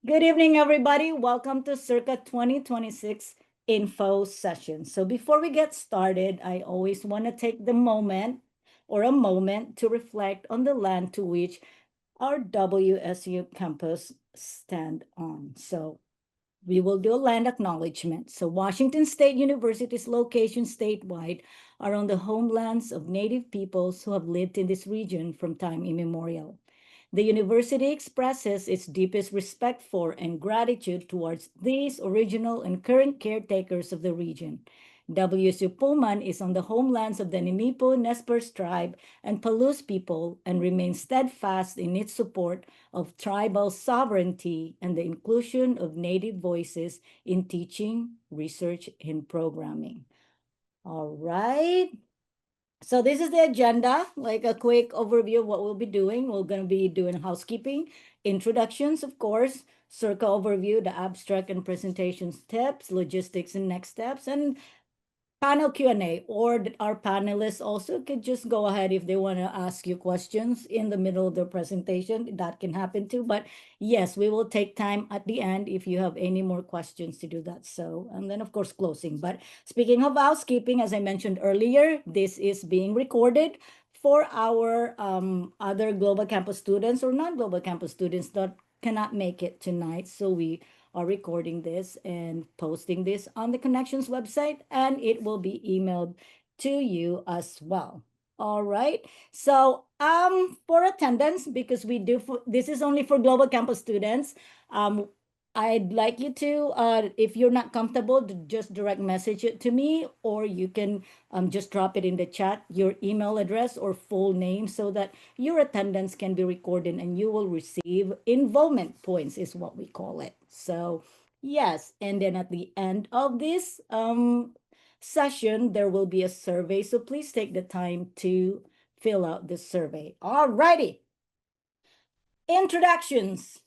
Good evening, everybody. Welcome to SURCA 2026 Info Session. So before we get started, I always want to take a moment to reflect on the land to which our WSU campus stand on. So we will do a land acknowledgement. So Washington State University's locations statewide are on the homelands of Native peoples who have lived in this region from time immemorial. The university expresses its deepest respect for and gratitude towards these original and current caretakers of the region. WSU Pullman is on the homelands of the Ninipo Nez tribe and Palouse people and remains steadfast in its support of tribal sovereignty and the inclusion of Native voices in teaching, research, and programming. All right. So this is the agenda, like a quick overview of what we'll be doing. We're going to be doing housekeeping, introductions, of course, SURCA overview, the abstract and presentations tips, logistics and next steps, and panel Q&A, or our panelists also could just go ahead if they want to ask you questions in the middle of the presentation. That can happen too. But yes, we will take time at the end if you have any more questions to do that. So, and then of course, closing. But speaking of housekeeping, as I mentioned earlier, this is being recorded for our other Global Campus students or non-Global Campus students that cannot make it tonight. So we are recording this and posting this on the Connections website, and it will be emailed to you as well. All right. So for attendance, because this is only for Global Campus students, I'd like you to, if you're not comfortable, to just direct message it to me, or you can just drop it in the chat, your email address or full name, so that your attendance can be recorded and you will receive involvement points, is what we call it. So yes, and then at the end of this session, there will be a survey. So please take the time to fill out the survey. All righty. Introductions.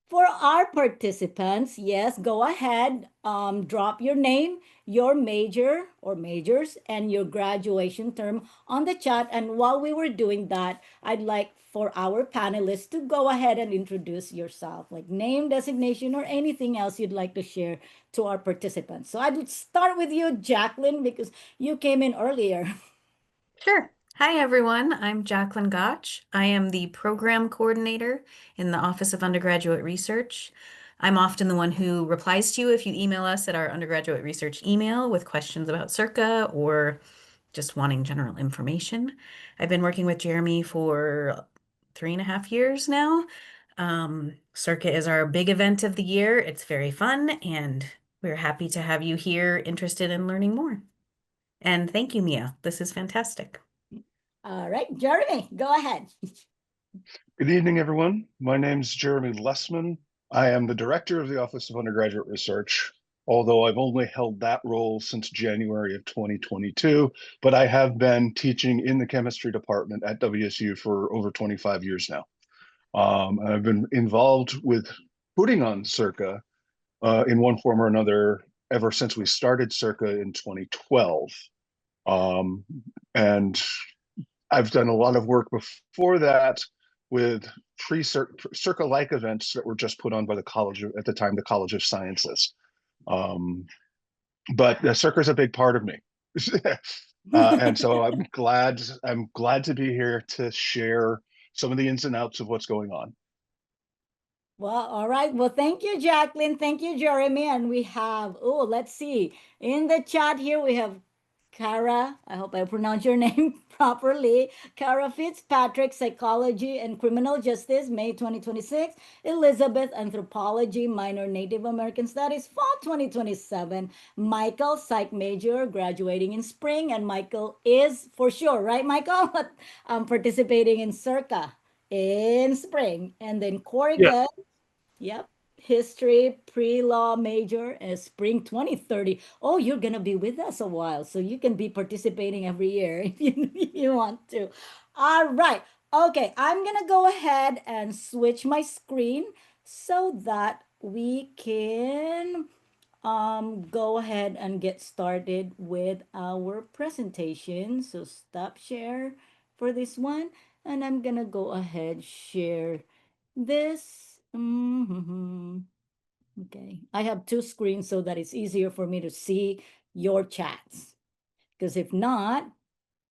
For our participants, yes, go ahead, drop your name, your major or majors, and your graduation term on the chat. And while we were doing that, I'd like for our panelists to go ahead and introduce yourself, like name, designation, or anything else you'd like to share to our participants. So I would start with you, Jacqueline, because you came in earlier. Sure. Hi, everyone. I'm Jacqueline Gotch. I am the program coordinator in the Office of Undergraduate Research. I'm often the one who replies to you if you email us at our undergraduate research email with questions about SURCA or just wanting general information. I've been working with Jeremy for 3.5 years now. SURCA is our big event of the year. It's very fun, and we're happy to have you here interested in learning more. And thank you, Mia. This is fantastic. All right, Jeremy, go ahead. Good evening, everyone. My name is Jeremy Lessman. I am the director of the Office of Undergraduate Research, although I've only held that role since January of 2022, but I have been teaching in the chemistry department at WSU for over 25 years now. And I've been involved with putting on SURCA in one form or another ever since we started SURCA in 2012. And I've done a lot of work before that with pre-SURCA-like events that were just put on by the college at the time, the College of Sciences. But the SURCA is a big part of me. And so I'm glad to be here to share some of the ins and outs of what's going on. Well, all right. Well, thank you, Jacqueline. Thank you, Jeremy. And we have, oh, let's see. In the chat here, we have Cara. I hope I pronounced your name properly. Cara Fitzpatrick, Psychology and Criminal Justice, May 2026. Elizabeth, Anthropology, minor Native American Studies, Fall 2027. Michael, Psych major, graduating in spring. And Michael is for sure, right, Michael? Participating in SURCA in spring. And then Corrigan, yep, history, pre-law major, spring 2030. Oh, you're gonna be with us a while, so you can be participating every year if you want to. All right. Okay, I'm gonna go ahead and switch my screen so that we can go ahead and get started with our presentation. So stop share for this one, and I'm gonna go ahead share this. Okay, I have two screens so that it's easier for me to see your chats. Because if not,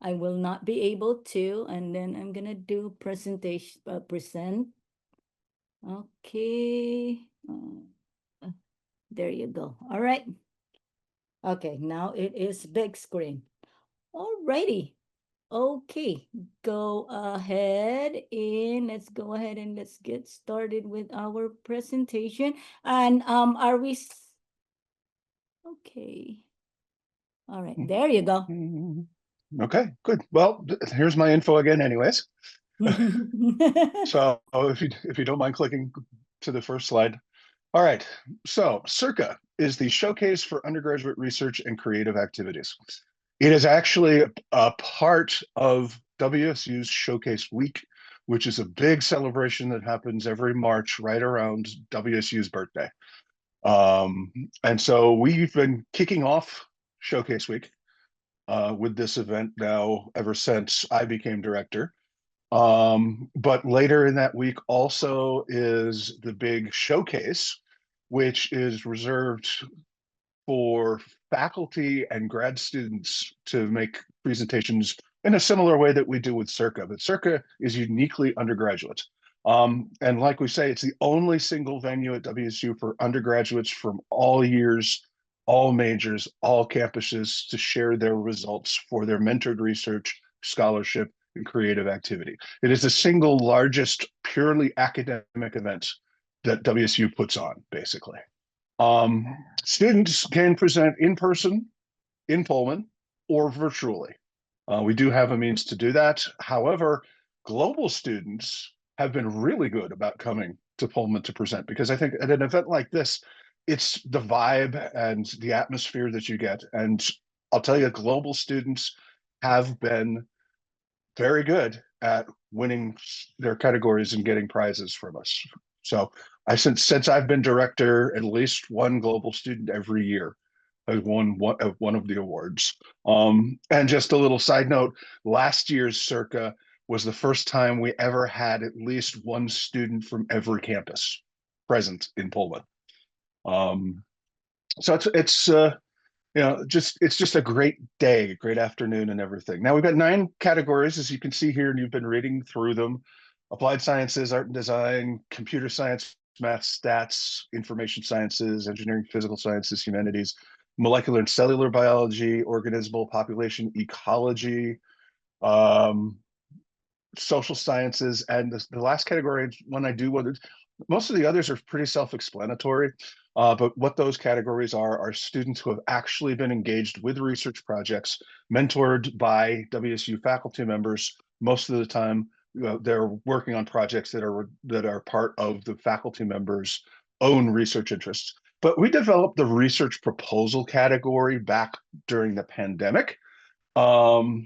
I will not be able to. And then I'm gonna do presentation, present. Okay, there you go. All right. Okay, now it is big screen. Alrighty. Okay, go ahead and let's go ahead and let's get started with our presentation. And are we okay? All right, there you go. Okay, good. Well, here's my info again anyways. So if you don't mind clicking to the first slide. All right, so SURCA is the Showcase for Undergraduate Research and Creative Activities. It is actually a part of WSU's Showcase Week, which is a big celebration that happens every March right around WSU's birthday. And so we've been kicking off Showcase Week with this event now ever since I became director. But later in that week also is the big showcase, which is reserved for faculty and grad students to make presentations in a similar way that we do with SURCA, but SURCA is uniquely undergraduate. And like we say, it's the only single venue at WSU for undergraduates from all years, all majors, all campuses to share their results for their mentored research, scholarship, and creative activity. It is the single largest purely academic event that WSU puts on, basically. Students can present in person, in Pullman, or virtually. We do have a means to do that. However, global students have been really good about coming to Pullman to present, because I think at an event like this, it's the vibe and the atmosphere that you get. And I'll tell you, global students have been very good at winning their categories and getting prizes from us. So since I've been director, at least one global student every year has won one of the awards. And just a little side note, last year's SURCA was the first time we ever had at least one student from every campus present in Pullman. So it's it's just a great day, great afternoon and everything. Now we've got 9 categories, as you can see here, and you've been reading through them: applied sciences, art and design, computer science, math, stats, information sciences, engineering, physical sciences, humanities, molecular and cellular biology, organismal population ecology, um, social sciences, and the last category, when I do what most of the others are pretty self-explanatory, but what those categories are students who have actually been engaged with research projects, mentored by WSU faculty members. Most of the time, they're working on projects that are part of the faculty members' own research interests. But we developed the research proposal category back during the pandemic. In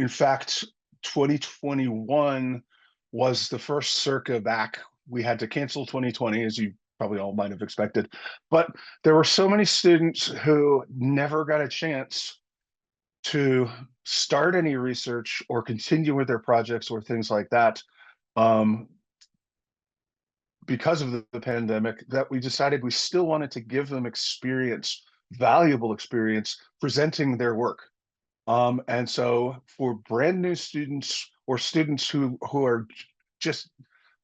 fact, 2021 was the first SURCA back. We had to cancel 2020, as you probably all might have expected. But there were so many students who never got a chance to start any research or continue with their projects or things like that, because of the pandemic, that we decided we still wanted to give them experience, valuable experience, presenting their work. And so for brand new students or students who are just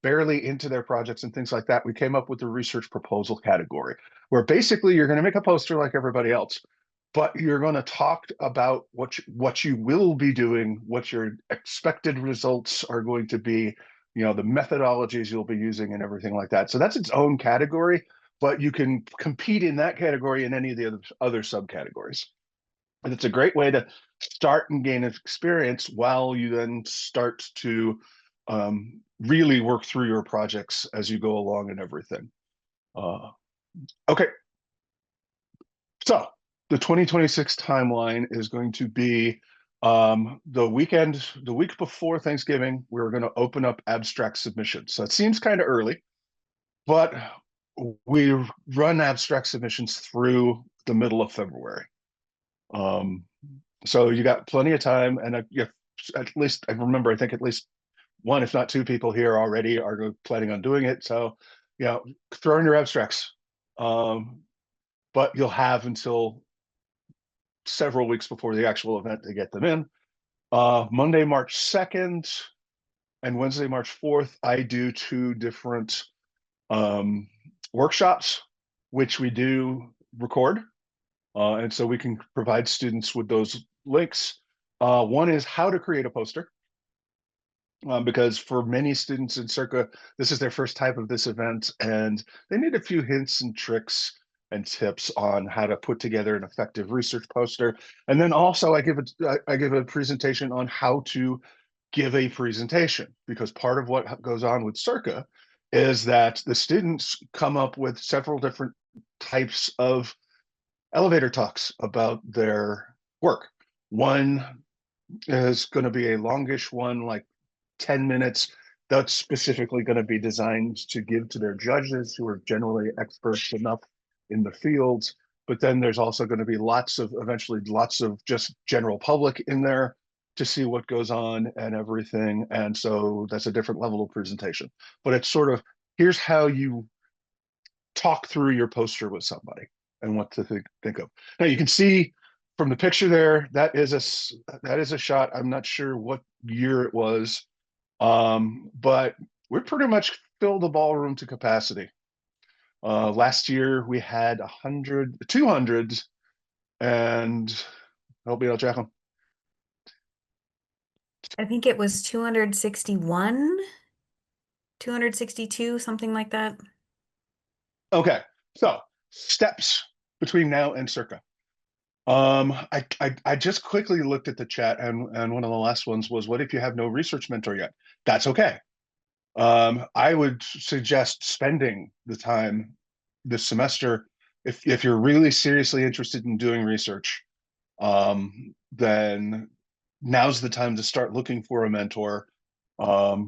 barely into their projects and things like that, we came up with the research proposal category, where basically you're going to make a poster like everybody else, but you're going to talk about what you will be doing, what your expected results are going to be, the methodologies you'll be using and everything like that. So that's its own category, but you can compete in that category in any of the other subcategories. And it's a great way to start and gain experience while you then start to really work through your projects as you go along and everything. Okay, so the 2026 timeline is going to be the week before Thanksgiving, we're going to open up abstract submissions. So it seems kind of early, but we run abstract submissions through the middle of February. So you got plenty of time, and at least I remember, I think at least one, if not two people here already are planning on doing it. So throw in your abstracts. But you'll have until several weeks before the actual event to get them in. Monday, March 2nd and Wednesday, March 4th, I do 2 different workshops, which we do record. And so we can provide students with those links. One is how to create a poster. Because for many students in Circa, this is their first type of this event, and they need a few hints and tricks and tips on how to put together an effective research poster. And then also I give a presentation on how to give a presentation, because part of what goes on with Circa is that the students come up with several different types of elevator talks about their work. One is going to be a longish one, like 10 minutes, that's specifically going to be designed to give to their judges, who are generally experts enough in the fields. But then there's also going to be eventually lots of just general public in there to see what goes on and everything. And so that's a different level of presentation. But it's sort of, here's how you talk through your poster with somebody and what to think of. Now you can see from the picture there, that is a shot. I'm not sure what year it was. But we pretty much filled the ballroom to capacity. Last year we had 200, and help me out, Jacqueline. I think it was 261, 262, something like that. Okay, so steps between now and Circa. I just quickly looked at the chat, and one of the last ones was, what if you have no research mentor yet? That's okay. I would suggest spending the time this semester, if you're really seriously interested in doing research, then now's the time to start looking for a mentor.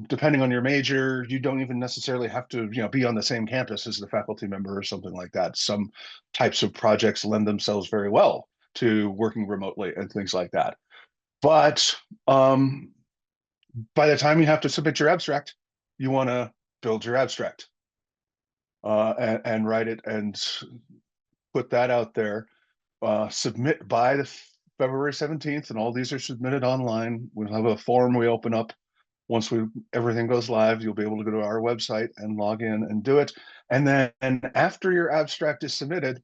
Depending on your major, you don't even necessarily have to, be on the same campus as the faculty member or something like that. Some types of projects lend themselves very well to working remotely and things like that. But by the time you have to submit your abstract, you want to build your abstract and write it and put that out there. Submit by the February 17th, and all these are submitted online. We'll have a form we open up. Once everything goes live, you'll be able to go to our website and log in and do it. And then after your abstract is submitted,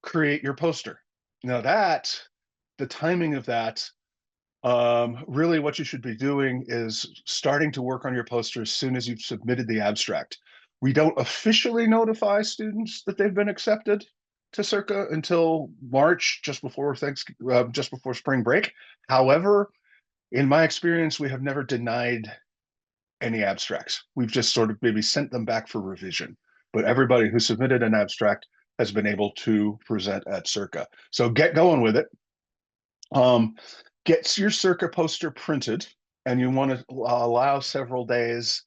create your poster. Now the timing of that, really what you should be doing is starting to work on your poster as soon as you've submitted the abstract. We don't officially notify students that they've been accepted to Circa until March, just before spring break. However, in my experience, we have never denied any abstracts. We've just sort of maybe sent them back for revision. But everybody who submitted an abstract has been able to present at Circa. So get going with it. Get your Circa poster printed, and you want to allow several days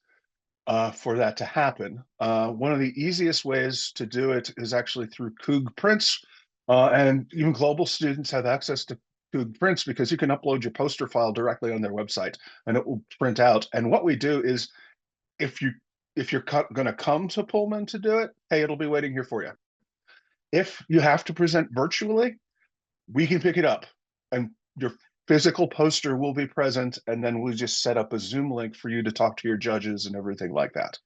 for that to happen. One of the easiest ways to do it is actually through Coog Prints, and even global students have access to Coog Prints, because you can upload your poster file directly on their website and it will print out. And what we do is, if you're going to come to Pullman to do it, hey, it'll be waiting here for you. If you have to present virtually, we can pick it up, and your physical poster will be present, and then we'll just set up a Zoom link for you to talk to your judges and everything like that.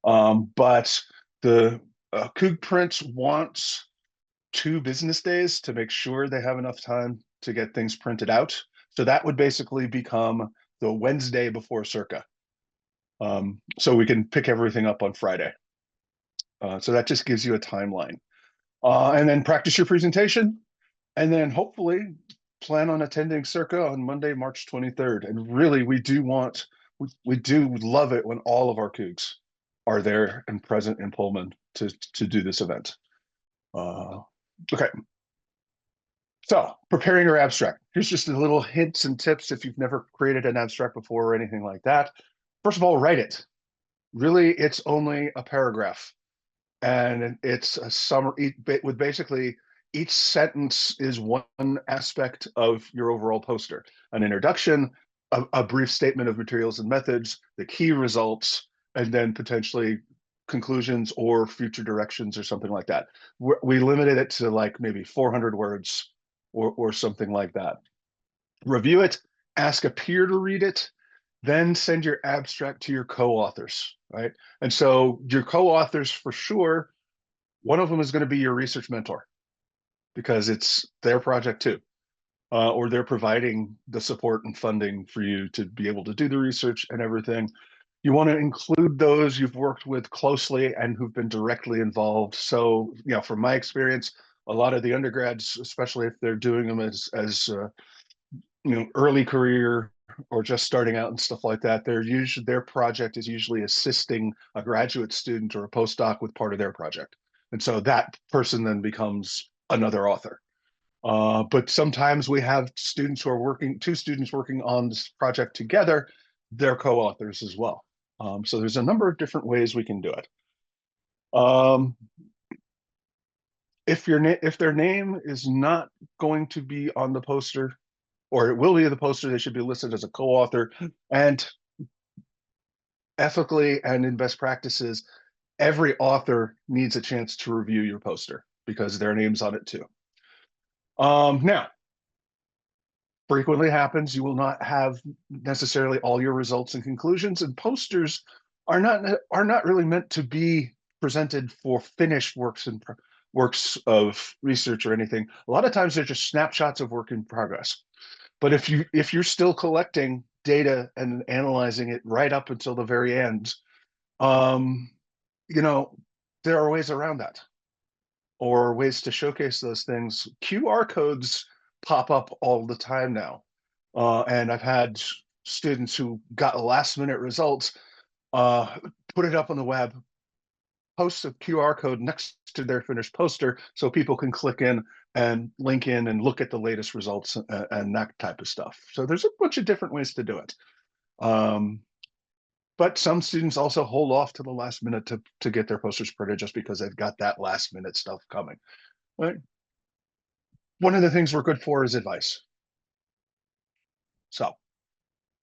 But the Coog Prints wants 2 business days to make sure they have enough time to get things printed out. So that would basically become the Wednesday before Circa. So we can pick everything up on Friday. So that just gives you a timeline. And then practice your presentation, and then hopefully plan on attending Circa on Monday, March 23rd. And really, we do love it when all of our Cougs are there and present in Pullman to do this event. Okay. So preparing your abstract. Here's just a little hints and tips if you've never created an abstract before or anything like that. First of all, write it. Really, it's only a paragraph. And it's a summary with basically each sentence is one aspect of your overall poster: an introduction, a brief statement of materials and methods, the key results, and then potentially conclusions or future directions or something like that. We limited it to like maybe 400 words or something like that. Review it, ask a peer to read it, then send your abstract to your co-authors, right? And so your co-authors, for sure, one of them is going to be your research mentor because it's their project too. Or they're providing the support and funding for you to be able to do the research and everything. You want to include those you've worked with closely and who've been directly involved. So, you know, from my experience, a lot of the undergrads, especially if they're doing them as you know, early career or just starting out and stuff like that, their project is usually assisting a graduate student or a postdoc with part of their project. And so that person then becomes another author. But sometimes we have students who are working, two students working on this project together, they're co-authors as well. So there's a number of different ways we can do it. If their name is not going to be on the poster, or it will be the poster, they should be listed as a co-author. And ethically and in best practices, every author needs a chance to review your poster because their name's on it too. Now, frequently happens, you will not have necessarily all your results and conclusions, and posters are not really meant to be presented for finished works and works of research or anything. A lot of times they're just snapshots of work in progress. But if you're still collecting data and analyzing it right up until the very end, you know, there are ways around that or ways to showcase those things. QR codes pop up all the time now. And I've had students who got last minute results, put it up on the web, post a QR code next to their finished poster so people can click in and link in and look at the latest results and that type of stuff. So there's a bunch of different ways to do it. But some students also hold off to the last minute to get their posters printed just because they've got that last minute stuff coming. Right? One of the things we're good for is advice. So,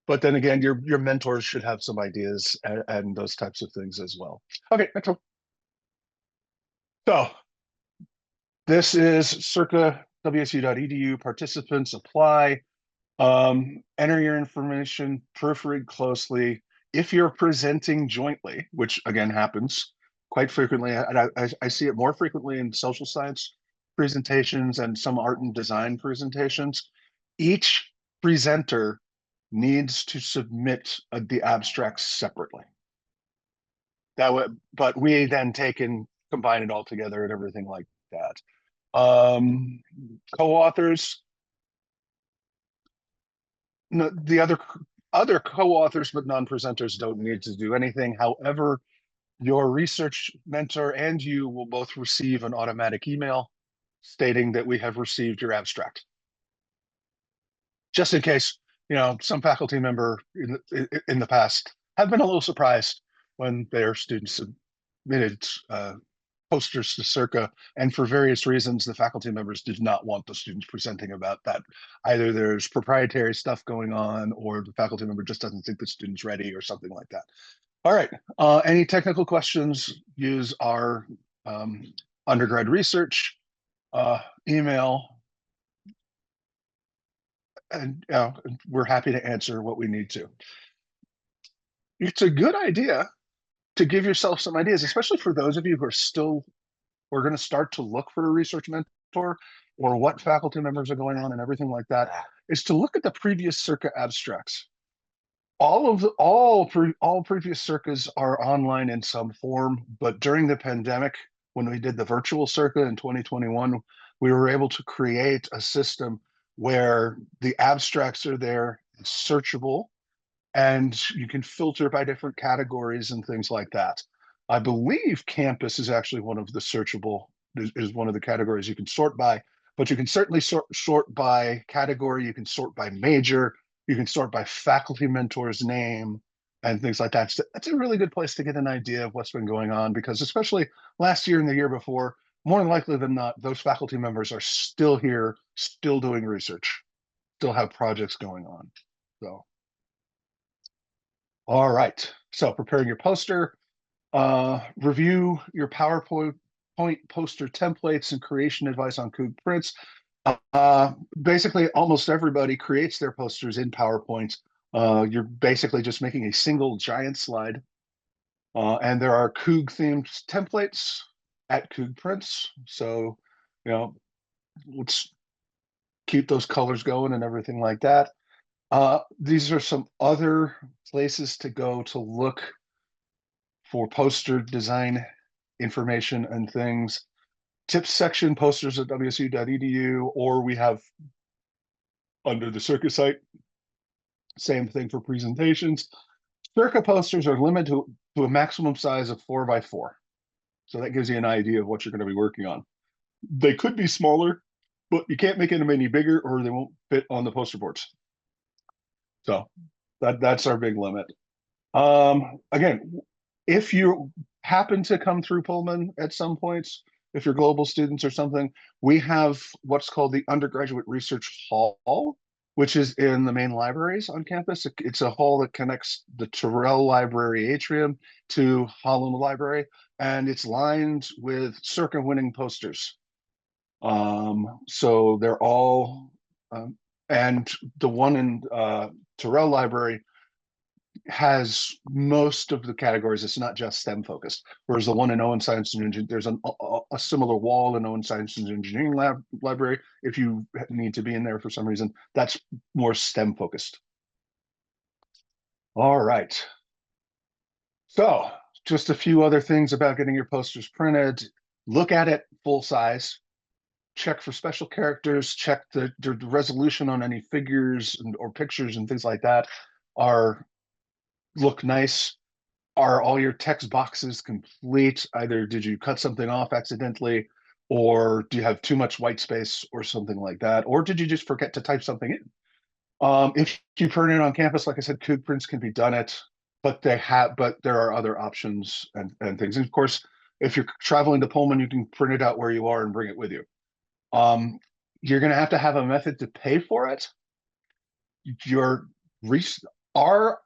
but then again, your mentors should have some ideas and those types of things as well. Okay, next one. So this is SURCA wsu.edu. Participants apply. Enter your information, proofread closely. If you're presenting jointly, which again happens quite frequently, I see it more frequently in social science presentations and some art and design presentations, each presenter needs to submit the abstracts separately. That way, but we then take and combine it all together and everything like that. Co-authors, no, the other co-authors but non-presenters don't need to do anything. However, your research mentor and you will both receive an automatic email stating that we have received your abstract. Just in case, you know, some faculty member in the past have been a little surprised when their students submitted posters to SURCA, and for various reasons, the faculty members did not want the students presenting about that. Either there's proprietary stuff going on, or the faculty member just doesn't think the student's ready, or something like that. All right, any technical questions, use our undergrad research email, and we're happy to answer what we need to. It's a good idea to give yourself some ideas, especially for those of you who are still, we're going to start to look for a research mentor or what faculty members are going on and everything like that, is to look at the previous SURCA abstracts. All previous SURCAs are online in some form, but during the pandemic, when we did the virtual SURCA in 2021, we were able to create a system where the abstracts are there, it's searchable, and you can filter by different categories and things like that. I believe campus is actually one of the searchable, is one of the categories you can sort by, but you can certainly sort by category, you can sort by major, you can sort by faculty mentor's name and things like that. So that's a really good place to get an idea of what's been going on, because especially last year and the year before, more than likely than not, those faculty members are still here, still doing research, still have projects going on. So. All right, so preparing your poster. Review your PowerPoint poster templates and creation advice on Coog Prints. Basically, almost everybody creates their posters in PowerPoint. You're basically just making a single giant slide. And there are Coog themed templates at Coog Prints. So, let's keep those colors going and everything like that. These are some other places to go to look for poster design information and things. Tips section, posters at wsu.edu, or we have under the SURCA site, same thing for presentations. SURCA posters are limited to a maximum size of 4x4. So that gives you an idea of what you're going to be working on. They could be smaller, but you can't make them any bigger or they won't fit on the poster boards. So that's our big limit. Again, if you happen to come through Pullman at some points, if you're global students or something, we have what's called the Undergraduate Research Hall, which is in the main libraries on campus. It's a hall that connects the Terrell Library atrium to Holland Library, and it's lined with SURCA winning posters. So they're all, and the one in Terrell Library has most of the categories. It's not just STEM focused. Whereas the one in Owen Science and Engineering, there's a similar wall in Owen Science and Engineering library. If you need to be in there for some reason, that's more STEM focused. All right. So just a few other things about getting your posters printed. Look at it full size. Check for special characters. Check the resolution on any figures or pictures and things like that look nice. Are all your text boxes complete? Either did you cut something off accidentally, or do you have too much white space or something like that? Or did you just forget to type something in? If you print it on campus, like I said, Coog prints can be done but there are other options and things. And of course, if you're traveling to Pullman, you can print it out where you are and bring it with you. You're going to have a method to pay for it. Our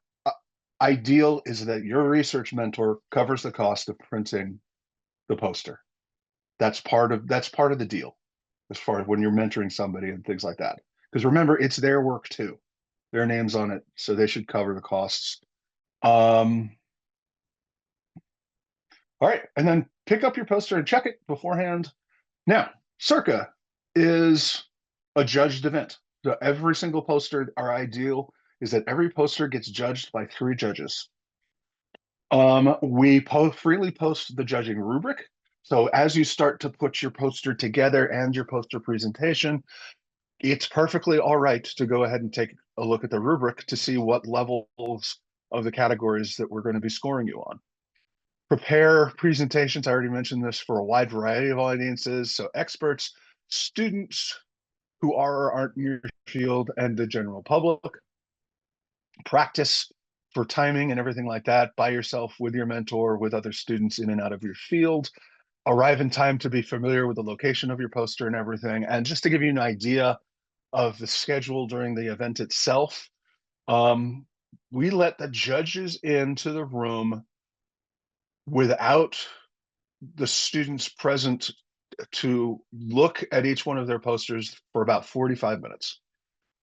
ideal is that your research mentor covers the cost of printing the poster. That's part of the deal as far as when you're mentoring somebody and things like that. Because remember, it's their work too. Their name's on it, so they should cover the costs. All right, and then pick up your poster and check it beforehand. Now, SURCA is a judged event. So every single poster, our ideal is that every poster gets judged by 3 judges. We freely post the judging rubric. So as you start to put your poster together and your poster presentation, it's perfectly all right to go ahead and take a look at the rubric to see what levels of the categories that we're going to be scoring you on. Prepare presentations. I already mentioned this for a wide variety of audiences. So experts, students who are or aren't in your field, and the general public. Practice for timing and everything like that by yourself, with your mentor, with other students in and out of your field. Arrive in time to be familiar with the location of your poster and everything. And just to give you an idea of the schedule during the event itself, we let the judges into the room without the students present to look at each one of their posters for about 45 minutes.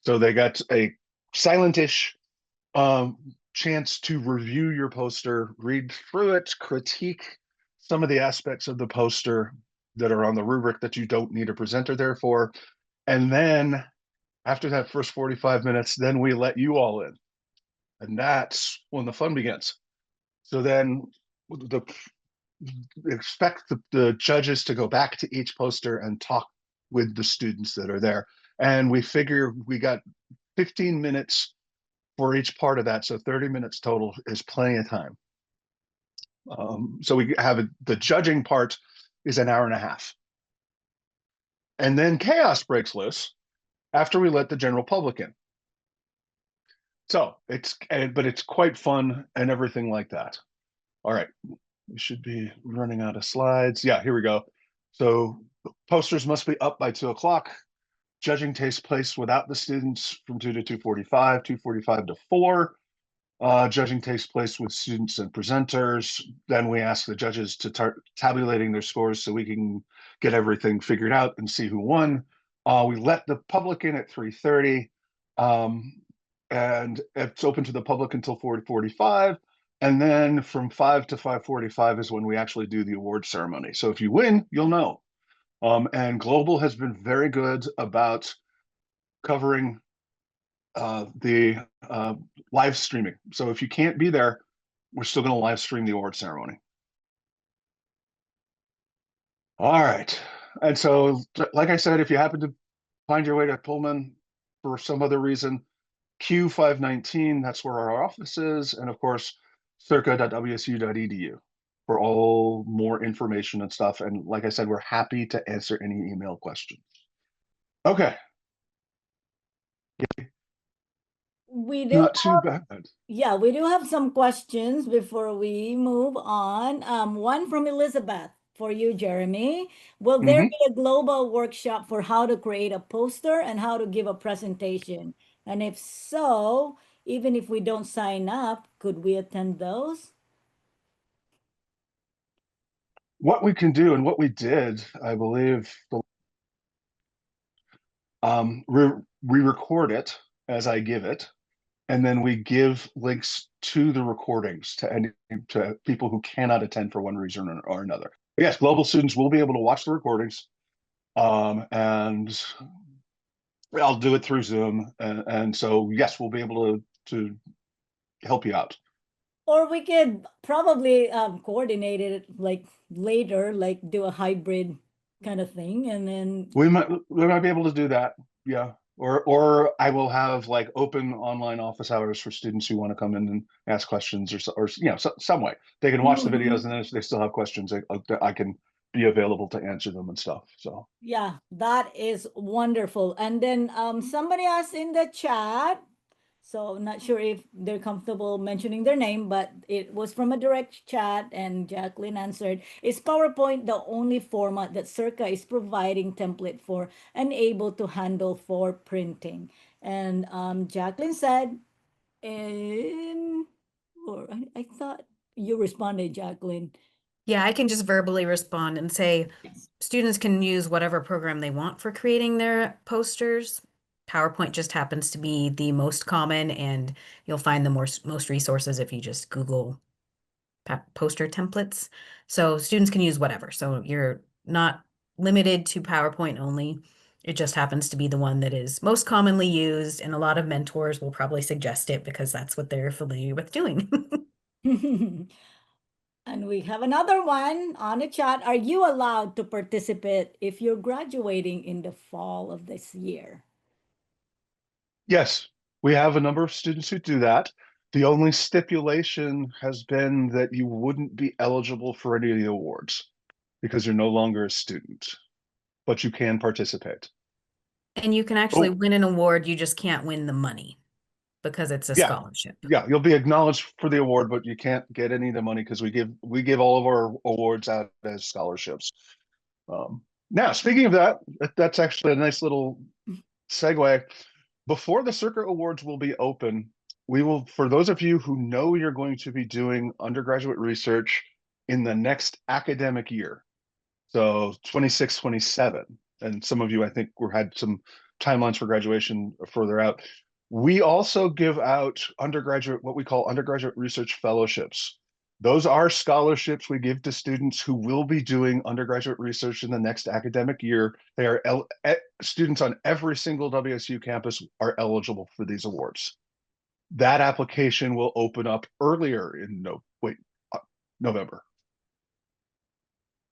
So they got a silent-ish chance to review your poster, read through it, critique some of the aspects of the poster that are on the rubric that you don't need a presenter there for. And then after that first 45 minutes, then we let you all in. And that's when the fun begins. So then expect the judges to go back to each poster and talk with the students that are there. And we figure we got 15 minutes for each part of that. So 30 minutes total is plenty of time. So we have the judging part is an hour and a half. And then chaos breaks loose after we let the general public in. So but it's quite fun and everything like that. All right, we should be running out of slides. Yeah, here we go. So posters must be up by 2 o'clock. Judging takes place without the students from 2 to 2:45, 2:45 to 4. Judging takes place with students and presenters. Then we ask the judges to start tabulating their scores so we can get everything figured out and see who won. We let the public in at 3:30, and it's open to the public until 4:45. And then from 5 to 5:45 is when we actually do the award ceremony. So if you win, you'll know. And Global has been very good about covering the live streaming. So if you can't be there, we're still going to live stream the award ceremony. All right. And so, like I said, if you happen to find your way to Pullman for some other reason, Q519, that's where our office is. And of course, circa.wsu.edu for all more information and stuff. And like I said, we're happy to answer any email questions. Okay. We do Not too have, bad. yeah, we do have some questions before we move on. One from Elizabeth for you, Jeremy. Will there Mhm. be a global workshop for how to create a poster and how to give a presentation? And if so, even if we don't sign up, could we attend those? What we can do and what we did, I believe, we record it as I give it, and then we give links to the recordings to people who cannot attend for one reason or another. But yes, global students will be able to watch the recordings, and I'll do it through Zoom, and so yes, we'll be able to help you out. Or we could probably coordinate it like later, like do a hybrid kind of thing, and then We might be able to do that, yeah. Or I will have like open online office hours for students who want to come in and ask questions, or some way they can watch the videos, and then if they still have questions, I can be available to answer them and stuff. So yeah, that is wonderful. And then somebody asked in the chat, so not sure if they're comfortable mentioning their name, but it was from a direct chat and Jacqueline answered, is PowerPoint the only format that Circa is providing template for and able to handle for printing? And Jacqueline said, or I thought you responded, Jacqueline. Yeah, I can just verbally respond and say Yes. students can use whatever program they want for creating their posters. PowerPoint just happens to be the most common, and you'll find the most resources if you just Google poster templates. So students can use whatever. So you're not limited to PowerPoint only. It just happens to be the one that is most commonly used, and a lot of mentors will probably suggest it because that's what they're familiar with doing. And we have another one on the chat. Are you allowed to participate if you're graduating in the fall of this year? yes, we have a number of students who do that. The only stipulation has been that you wouldn't be eligible for any of the awards because you're no longer a student, but you can participate. And you can actually Oh, win an award, you just can't win the money because it's a yeah, scholarship. yeah, you'll be acknowledged for the award, but you can't get any of the money because we give all of our awards out as scholarships. Now, speaking of that, that's actually a nice little segue. Before the Circuit Awards will be open, we will, for those of you who know you're going to be doing undergraduate research in the next academic year, so 26, 27, and some of you, I think, had some timelines for graduation further out. We also give out undergraduate, what we call undergraduate research fellowships. Those are scholarships we give to students who will be doing undergraduate research in the next academic year. They are students on every single WSU campus are eligible for these awards. That application will open up earlier in November.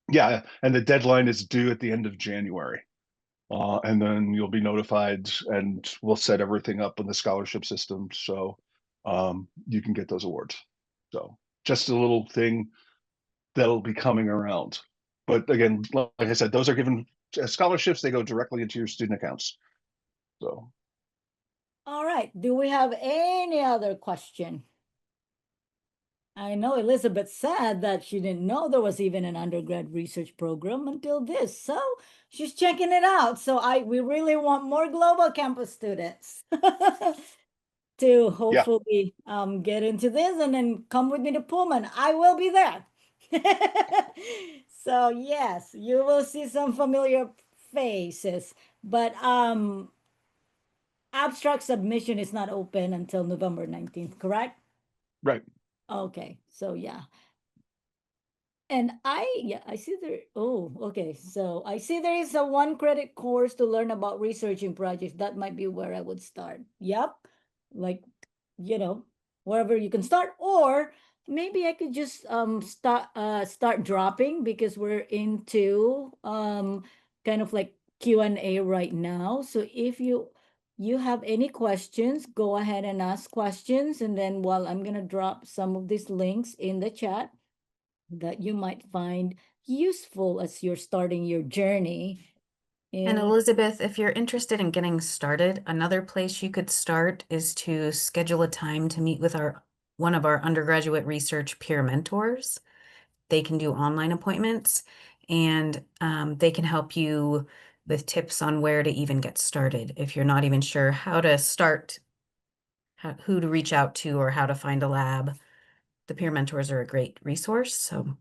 Yeah, and the deadline is due at the end of January. And then you'll be notified, and we'll set everything up in the scholarship system so you can get those awards. So just a little thing that'll be coming around. But again, like I said, those are given as scholarships, they go directly into your student accounts. So All right. Do we have any other question? I know Elizabeth said that she didn't know there was even an undergrad research program until this. So she's checking it out. So we really want more global campus students. to hopefully get into this, and then come with me to Pullman. I will be there. So yes, you will see some familiar faces, but abstract submission is not open until November 19th, correct? Right. Okay, so yeah. And I see there, oh, okay. So I see there is a 1 credit course to learn about researching projects. That might be where I would start. Yep. Like, you know, wherever you can start. Or maybe I could just start dropping, because we're into kind of like Q&A right now. So if you have any questions, go ahead and ask questions. And then while I'm gonna drop some of these links in the chat that you might find useful as you're starting your journey. And Elizabeth, if you're interested in getting started, another place you could start is to schedule a time to meet with one of our undergraduate research peer mentors. They can do online appointments, and they can help you with tips on where to even get started. If you're not even sure how to start, who to reach out to, or how to find a lab, the peer mentors are a great resource. So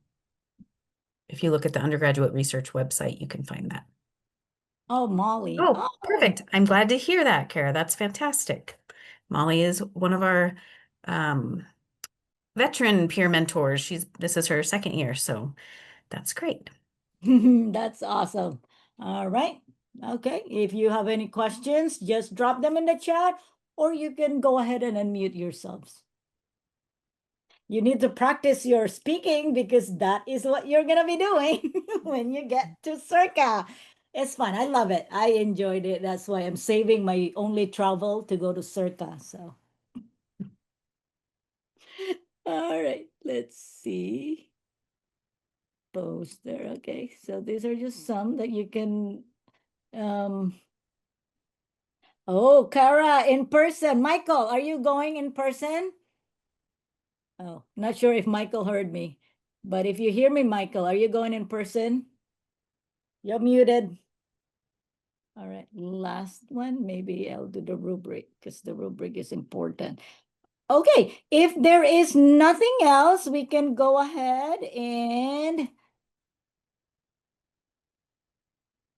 if you look at the undergraduate research website, you can find that. Oh, Molly. Oh, perfect. I'm glad to hear that, Kara. That's fantastic. Molly is one of our veteran peer mentors. This is her second year, so that's great. That's awesome. All right. Okay. If you have any questions, just drop them in the chat, or you can go ahead and unmute yourselves. You need to practice your speaking, because that is what you're going to be doing when you get to SURCA. It's fun. I love it. I enjoyed it. That's why I'm saving my only travel to go to SURCA. So, all right, let's see. Poster. Okay. So these are just some that you can, oh, Kara, in person. Michael, are you going in person? Oh, not sure if Michael heard me, but if you hear me, Michael, are you going in person? You're muted. All right, last one. Maybe I'll do the rubric, because the rubric is important. Okay, if there is nothing else, we can go ahead and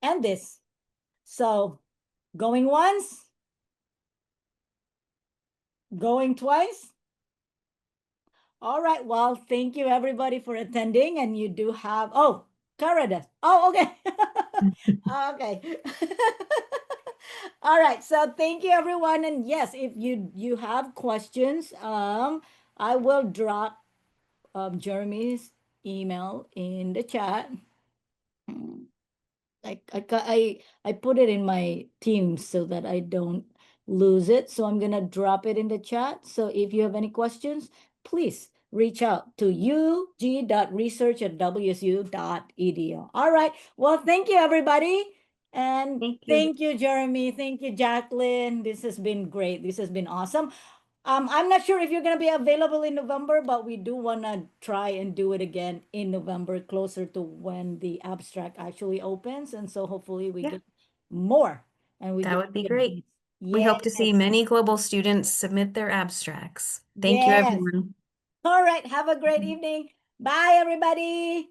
end this. So, going once, going twice. All right, well, thank you everybody for attending, and you do have, oh, Kara. Oh, okay. Okay. All right, so thank you everyone, and yes, if you have questions, I will drop Jeremy's email in the chat. I put it in my Teams so that I don't lose it. So I'm gonna drop it in the chat. So if you have any questions, please reach out to ug.research@wsu.edu. All right. Well, thank you everybody. And thank you, Jeremy. Thank you, Jacqueline. This has been great. This has been awesome. I'm not sure if you're gonna be available in November, but we do wanna try and do it again in November, closer to when the abstract actually opens, and so hopefully we get more, and we That get would be great. We yes, hope to see many global students submit their abstracts. Thank you, yes. everyone. All right, have a great evening. Bye, everybody.